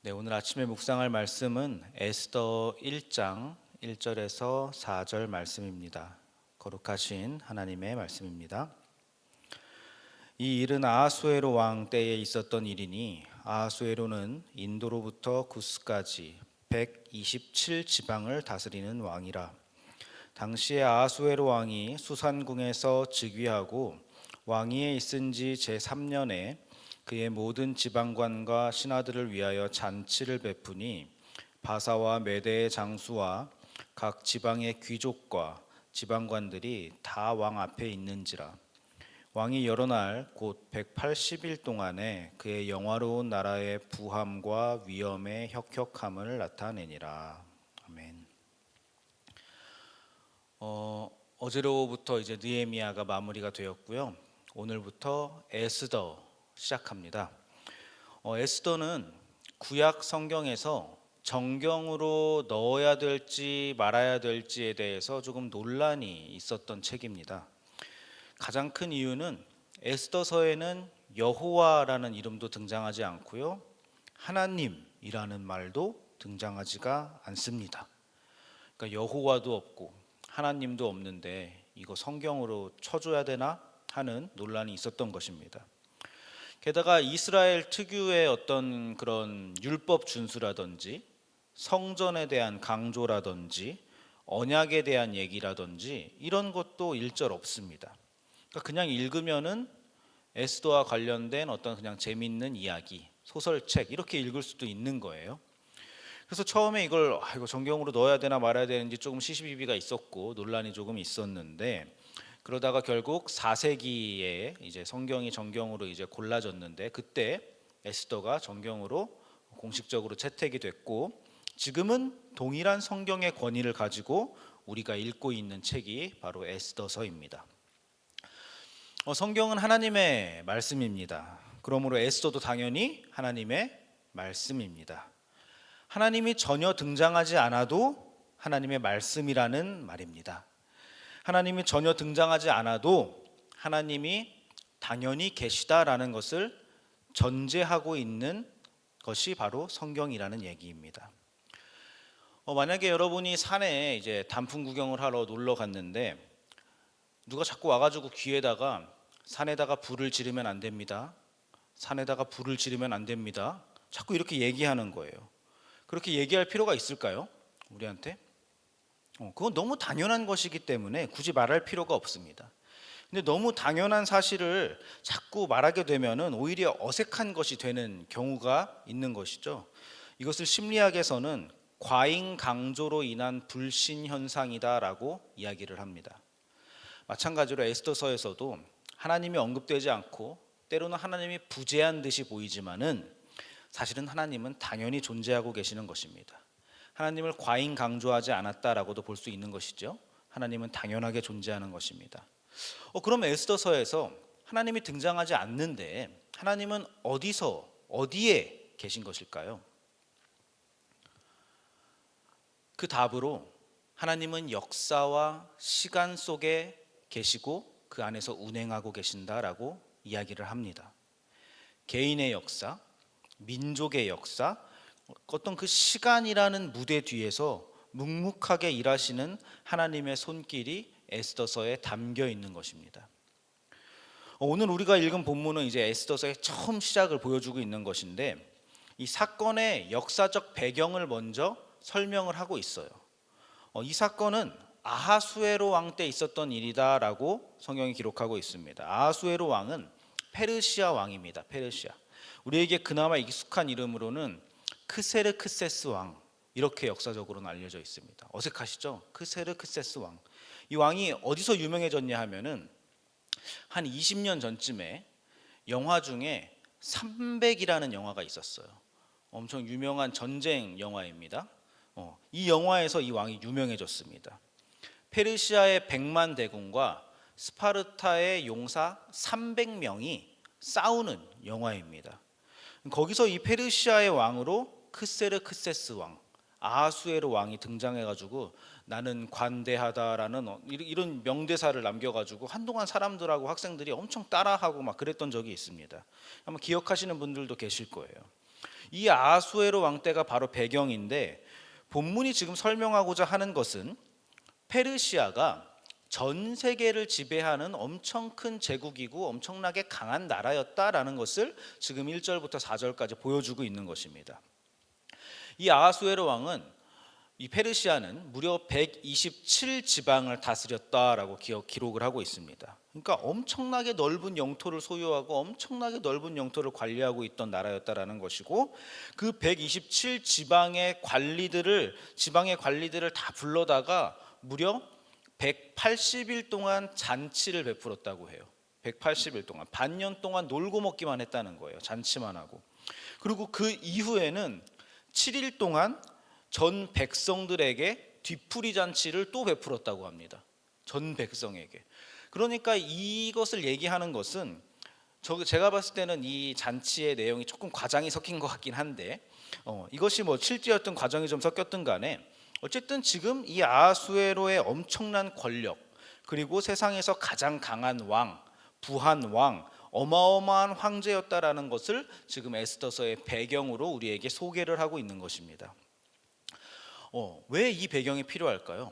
네, 오늘 아침에 묵상할 말씀은 에스더 1장 1절에서 4절 말씀입니다. 거룩하신 하나님의 말씀입니다. 이 일은 아하수에로 왕 때에 있었던 일이니 아하수에로는 인도로부터 구스까지 127 지방을 다스리는 왕이라. 당시에 아하수에로 왕이 수산궁에서 즉위하고 왕위에 있은 지 제3년에 그의 모든 지방관과 신하들을 위하여 잔치를 베푸니 바사와 메대의 장수와 각 지방의 귀족과 지방관들이 다 왕 앞에 있는지라. 왕이 여러 날 곧 180일 동안에 그의 영화로운 나라의 부함과 위엄의 혁혁함을 나타내니라. 아멘. 어제로부터 이제 느헤미야가 마무리가 되었고요. 오늘부터 에스더 시작합니다. 에스더는 구약 성경에서 정경으로 넣어야 될지 말아야 될지에 대해서 조금 논란이 있었던 책입니다. 가장 큰 이유는 에스더서에는 여호와라는 이름도 등장하지 않고요, 하나님이라는 말도 등장하지가 않습니다. 그러니까 여호와도 없고 하나님도 없는데 이거 성경으로 쳐줘야 되나 하는 논란이 있었던 것입니다. 게다가 이스라엘 특유의 어떤 그런 율법 준수라든지 성전에 대한 강조라든지 언약에 대한 얘기라든지 이런 것도 일절 없습니다. 그러니까 그냥 읽으면은 에스더와 관련된 어떤 그냥 재밌는 이야기, 소설책 이렇게 읽을 수도 있는 거예요. 그래서 처음에 이거 정경으로 넣어야 되나 말아야 되는지 조금 시시비비가 있었고 논란이 조금 있었는데, 그러다가 결국 4세기에 이제 성경이 정경으로 이제 골라졌는데 그때 에스더가 정경으로 공식적으로 채택이 됐고, 지금은 동일한 성경의 권위를 가지고 우리가 읽고 있는 책이 바로 에스더서입니다. 성경은 하나님의 말씀입니다. 그러므로 에스더도 당연히 하나님의 말씀입니다. 하나님이 전혀 등장하지 않아도 하나님의 말씀이라는 말입니다. 하나님이 전혀 등장하지 않아도 하나님이 당연히 계시다라는 것을 전제하고 있는 것이 바로 성경이라는 얘기입니다. 만약에 여러분이 산에 이제 단풍 구경을 하러 놀러 갔는데 누가 자꾸 와가지고 귀에다가 산에다가 불을 지르면 안 됩니다. 산에다가 불을 지르면 안 됩니다. 자꾸 이렇게 얘기하는 거예요. 그렇게 얘기할 필요가 있을까요? 우리한테? 그건 너무 당연한 것이기 때문에 굳이 말할 필요가 없습니다. 근데 너무 당연한 사실을 자꾸 말하게 되면은 오히려 어색한 것이 되는 경우가 있는 것이죠. 이것을 심리학에서는 과잉 강조로 인한 불신 현상이다라고 이야기를 합니다. 마찬가지로 에스더서에서도 하나님이 언급되지 않고 때로는 하나님이 부재한 듯이 보이지만은 사실은 하나님은 당연히 존재하고 계시는 것입니다. 하나님을 과잉 강조하지 않았다라고도 볼 수 있는 것이죠. 하나님은 당연하게 존재하는 것입니다. 그럼 에스더서에서 하나님이 등장하지 않는데 하나님은 어디에 계신 것일까요? 그 답으로 하나님은 역사와 시간 속에 계시고 그 안에서 운행하고 계신다라고 이야기를 합니다. 개인의 역사, 민족의 역사, 어떤 그 시간이라는 무대 뒤에서 묵묵하게 일하시는 하나님의 손길이 에스더서에 담겨 있는 것입니다. 오늘 우리가 읽은 본문은 이제 에스더서의 처음 시작을 보여주고 있는 것인데, 이 사건의 역사적 배경을 먼저 설명을 하고 있어요. 이 사건은 아하수에로 왕 때 있었던 일이다라고 성경이 기록하고 있습니다. 아하수에로 왕은 페르시아 왕입니다. 페르시아. 우리에게 그나마 익숙한 이름으로는 크세르크세스 왕, 이렇게 역사적으로는 알려져 있습니다. 어색하시죠? 크세르크세스 왕. 이 왕이 어디서 유명해졌냐 하면은 한 20년 전쯤에 영화 중에 300이라는 영화가 있었어요. 엄청 유명한 전쟁 영화입니다. 이 영화에서 이 왕이 유명해졌습니다. 페르시아의 100만 대군과 스파르타의 용사 300명이 싸우는 영화입니다. 거기서 이 페르시아의 왕으로 크세르크세스 왕, 아하수에로 왕이 등장해가지고 나는 관대하다라는 이런 명대사를 남겨가지고 한동안 사람들하고 학생들이 엄청 따라하고 막 그랬던 적이 있습니다. 아마 기억하시는 분들도 계실 거예요. 이 아하수에로 왕 때가 바로 배경인데, 본문이 지금 설명하고자 하는 것은 페르시아가 전 세계를 지배하는 엄청 큰 제국이고 엄청나게 강한 나라였다라는 것을 지금 1절부터 4절까지 보여주고 있는 것입니다. 이 아하수에로 왕은, 이 페르시아는 무려 127지방을 다스렸다라고 기록을 하고 있습니다. 그러니까 엄청나게 넓은 영토를 소유하고 엄청나게 넓은 영토를 관리하고 있던 나라였다라는 것이고, 그 127지방의 지방의 관리들을 다 불러다가 무려 180일 동안 잔치를 베풀었다고 해요. 180일 동안, 반년 동안 놀고 먹기만 했다는 거예요. 잔치만 하고. 그리고 그 이후에는 7일 동안 전 백성들에게 뒤풀이 잔치를 또 베풀었다고 합니다. 전 백성에게. 그러니까 이것을 얘기하는 것은, 제가 봤을 때는 이 잔치의 내용이 조금 과장이 섞인 것 같긴 한데, 이것이 뭐 실제였던 과정이 좀 섞였든 간에 어쨌든 지금 이 아하수에로의 엄청난 권력, 그리고 세상에서 가장 강한 왕, 부한 왕, 어마어마한 황제였다라는 것을 지금 에스더서의 배경으로 우리에게 소개를 하고 있는 것입니다. 왜 이 배경이 필요할까요?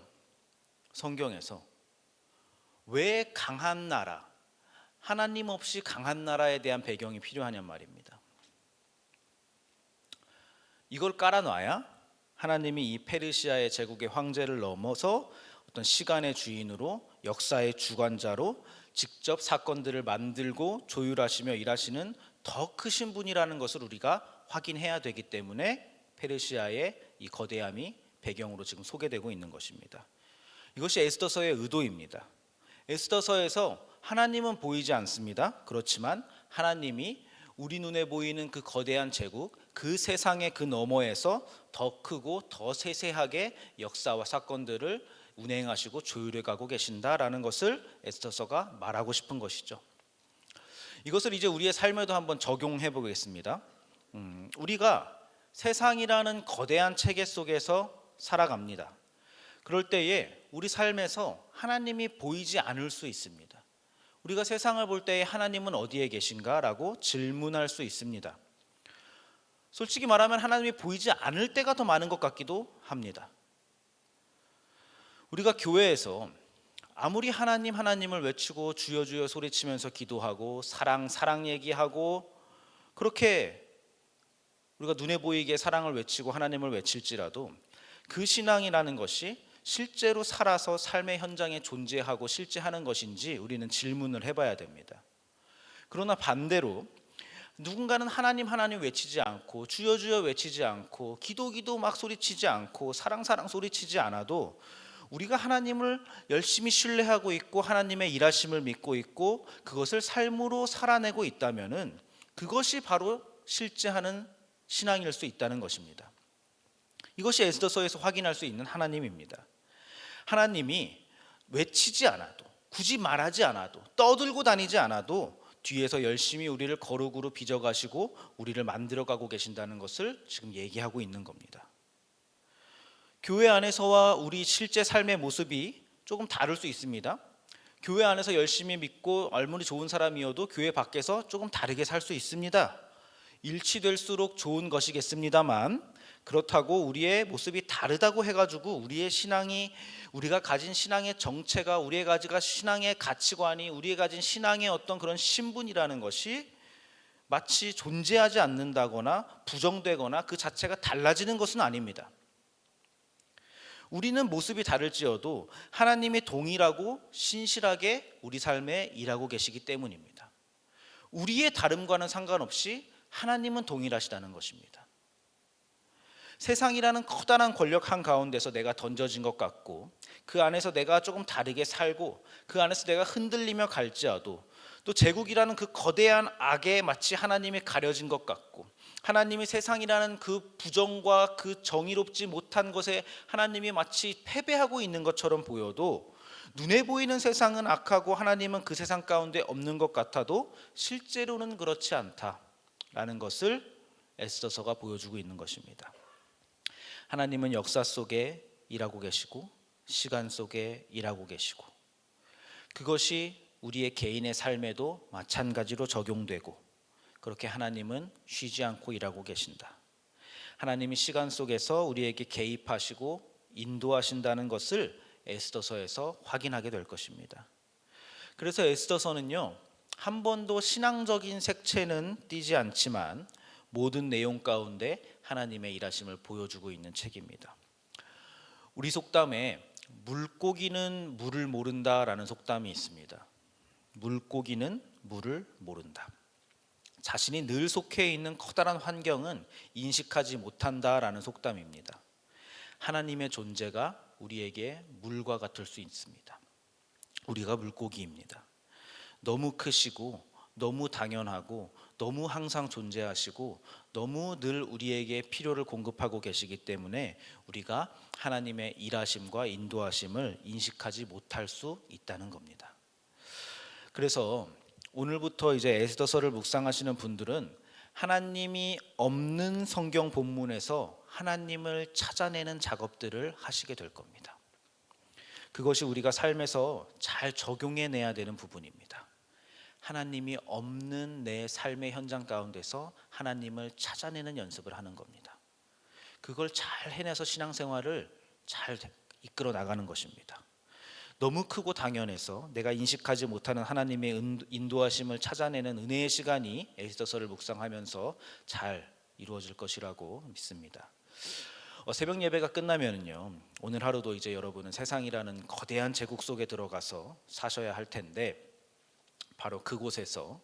성경에서 왜 강한 나라, 하나님 없이 강한 나라에 대한 배경이 필요하냔 말입니다. 이걸 깔아놔야 하나님이 이 페르시아의 제국의 황제를 넘어서 어떤 시간의 주인으로, 역사의 주관자로 직접 사건들을 만들고 조율하시며 일하시는 더 크신 분이라는 것을 우리가 확인해야 되기 때문에 페르시아의 이 거대함이 배경으로 지금 소개되고 있는 것입니다. 이것이 에스더서의 의도입니다. 에스더서에서 하나님은 보이지 않습니다. 그렇지만 하나님이 우리 눈에 보이는 그 거대한 제국, 그 세상의 그 너머에서 더 크고 더 세세하게 역사와 사건들을 운행하시고 조율해 가고 계신다라는 것을 에스더서가 말하고 싶은 것이죠. 이것을 이제 우리의 삶에도 한번 적용해 보겠습니다. 우리가 세상이라는 거대한 체계 속에서 살아갑니다. 그럴 때에 우리 삶에서 하나님이 보이지 않을 수 있습니다. 우리가 세상을 볼 때에 하나님은 어디에 계신가? 라고 질문할 수 있습니다. 솔직히 말하면 하나님이 보이지 않을 때가 더 많은 것 같기도 합니다. 우리가 교회에서 아무리 하나님을 외치고 주여 주여 소리치면서 기도하고 사랑 얘기하고, 그렇게 우리가 눈에 보이게 사랑을 외치고 하나님을 외칠지라도 그 신앙이라는 것이 실제로 살아서 삶의 현장에 존재하고 실제하는 것인지 우리는 질문을 해봐야 됩니다. 그러나 반대로 누군가는 하나님 외치지 않고 주여 주여 외치지 않고 기도 막 소리치지 않고 사랑 소리치지 않아도 우리가 하나님을 열심히 신뢰하고 있고 하나님의 일하심을 믿고 있고 그것을 삶으로 살아내고 있다면은 그것이 바로 실제하는 신앙일 수 있다는 것입니다. 이것이 에스더서에서 확인할 수 있는 하나님입니다. 하나님이 외치지 않아도, 굳이 말하지 않아도, 떠들고 다니지 않아도 뒤에서 열심히 우리를 거룩으로 빚어가시고 우리를 만들어가고 계신다는 것을 지금 얘기하고 있는 겁니다. 교회 안에서와 우리 실제 삶의 모습이 조금 다를 수 있습니다. 교회 안에서 열심히 믿고 아무리 좋은 사람이어도 교회 밖에서 조금 다르게 살 수 있습니다. 일치될수록 좋은 것이겠습니다만, 그렇다고 우리의 모습이 다르다고 해가지고 우리가 가진 신앙의 정체가, 우리가 가진 신앙의 가치관이, 우리가 가진 신앙의 어떤 그런 신분이라는 것이 마치 존재하지 않는다거나 부정되거나 그 자체가 달라지는 것은 아닙니다. 우리는 모습이 다를지어도 하나님이 동일하고 신실하게 우리 삶에 일하고 계시기 때문입니다. 우리의 다름과는 상관없이 하나님은 동일하시다는 것입니다. 세상이라는 커다란 권력 한가운데서 내가 던져진 것 같고, 그 안에서 내가 조금 다르게 살고 그 안에서 내가 흔들리며 갈지라도, 또 제국이라는 그 거대한 악에 마치 하나님이 가려진 것 같고, 하나님이 세상이라는 그 부정과 그 정의롭지 못한 것에 하나님이 마치 패배하고 있는 것처럼 보여도, 눈에 보이는 세상은 악하고 하나님은 그 세상 가운데 없는 것 같아도 실제로는 그렇지 않다라는 것을 에스더서가 보여주고 있는 것입니다. 하나님은 역사 속에 일하고 계시고 시간 속에 일하고 계시고, 그것이 우리의 개인의 삶에도 마찬가지로 적용되고, 그렇게 하나님은 쉬지 않고 일하고 계신다. 하나님이 시간 속에서 우리에게 개입하시고 인도하신다는 것을 에스더서에서 확인하게 될 것입니다. 그래서 에스더서는요, 한 번도 신앙적인 색채는 띄지 않지만 모든 내용 가운데 하나님의 일하심을 보여주고 있는 책입니다. 우리 속담에 물고기는 물을 모른다라는 속담이 있습니다. 물고기는 물을 모른다. 자신이 늘 속해 있는 커다란 환경은 인식하지 못한다라는 속담입니다. 하나님의 존재가 우리에게 물과 같을 수 있습니다. 우리가 물고기입니다. 너무 크시고 너무 당연하고 너무 항상 존재하시고 너무 늘 우리에게 필요를 공급하고 계시기 때문에 우리가 하나님의 일하심과 인도하심을 인식하지 못할 수 있다는 겁니다. 그래서 오늘부터 이제 에스더서를 묵상하시는 분들은 하나님이 없는 성경 본문에서 하나님을 찾아내는 작업들을 하시게 될 겁니다. 그것이 우리가 삶에서 잘 적용해내야 되는 부분입니다. 하나님이 없는 내 삶의 현장 가운데서 하나님을 찾아내는 연습을 하는 겁니다. 그걸 잘 해내서 신앙생활을 잘 이끌어 나가는 것입니다. 너무 크고 당연해서 내가 인식하지 못하는 하나님의 인도하심을 찾아내는 은혜의 시간이 에스더서를 묵상하면서 잘 이루어질 것이라고 믿습니다. 새벽 예배가 끝나면요, 오늘 하루도 이제 여러분은 세상이라는 거대한 제국 속에 들어가서 사셔야 할 텐데, 바로 그곳에서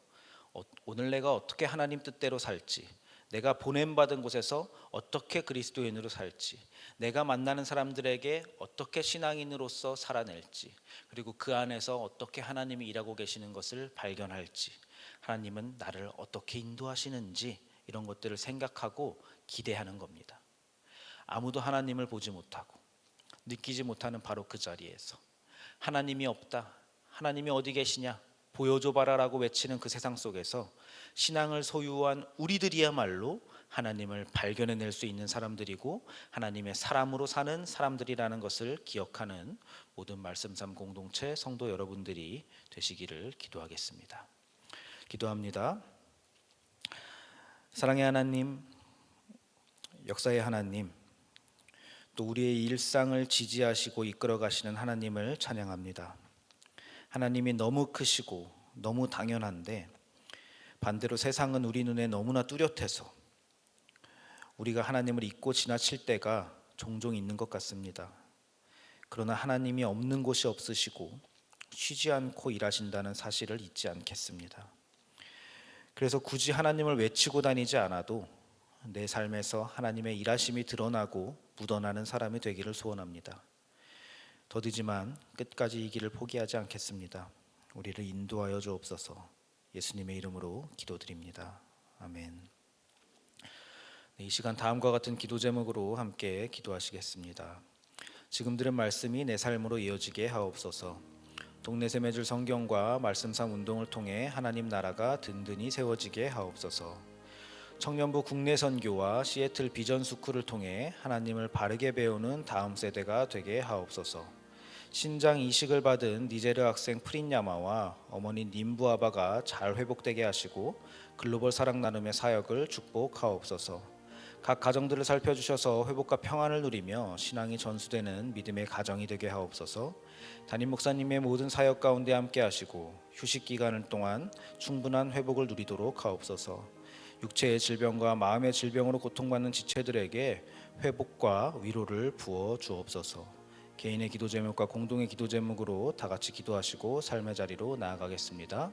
오늘 내가 어떻게 하나님 뜻대로 살지, 내가 보냄받은 곳에서 어떻게 그리스도인으로 살지, 내가 만나는 사람들에게 어떻게 신앙인으로서 살아낼지, 그리고 그 안에서 어떻게 하나님이 일하고 계시는 것을 발견할지, 하나님은 나를 어떻게 인도하시는지, 이런 것들을 생각하고 기대하는 겁니다. 아무도 하나님을 보지 못하고 느끼지 못하는 바로 그 자리에서 하나님이 없다, 하나님이 어디 계시냐, 보여줘봐라라고 외치는 그 세상 속에서 신앙을 소유한 우리들이야말로 하나님을 발견해낼 수 있는 사람들이고 하나님의 사람으로 사는 사람들이라는 것을 기억하는 모든 말씀삼 공동체 성도 여러분들이 되시기를 기도하겠습니다. 기도합니다. 사랑의 하나님, 역사의 하나님, 또 우리의 일상을 지지하시고 이끌어 가시는 하나님을 찬양합니다. 하나님이 너무 크시고 너무 당연한데 반대로 세상은 우리 눈에 너무나 뚜렷해서 우리가 하나님을 잊고 지나칠 때가 종종 있는 것 같습니다. 그러나 하나님이 없는 곳이 없으시고 쉬지 않고 일하신다는 사실을 잊지 않겠습니다. 그래서 굳이 하나님을 외치고 다니지 않아도 내 삶에서 하나님의 일하심이 드러나고 묻어나는 사람이 되기를 소원합니다. 더디지만 끝까지 이 길을 포기하지 않겠습니다. 우리를 인도하여 주옵소서. 예수님의 이름으로 기도드립니다. 아멘. 이 시간 다음과 같은 기도 제목으로 함께 기도하시겠습니다. 지금 들은 말씀이 내 삶으로 이어지게 하옵소서. 동네 세매줄 성경과 말씀상 운동을 통해 하나님 나라가 든든히 세워지게 하옵소서. 청년부 국내 선교와 시애틀 비전 스쿨을 통해 하나님을 바르게 배우는 다음 세대가 되게 하옵소서. 신장 이식을 받은 니제르 학생 프린야마와 어머니 님부아바가 잘 회복되게 하시고 글로벌 사랑 나눔의 사역을 축복하옵소서. 각 가정들을 살펴주셔서 회복과 평안을 누리며 신앙이 전수되는 믿음의 가정이 되게 하옵소서. 담임 목사님의 모든 사역 가운데 함께 하시고 휴식 기간 동안 충분한 회복을 누리도록 하옵소서. 육체의 질병과 마음의 질병으로 고통받는 지체들에게 회복과 위로를 부어 주옵소서. 개인의 기도 제목과 공동의 기도 제목으로 다 같이 기도하시고 삶의 자리로 나아가겠습니다.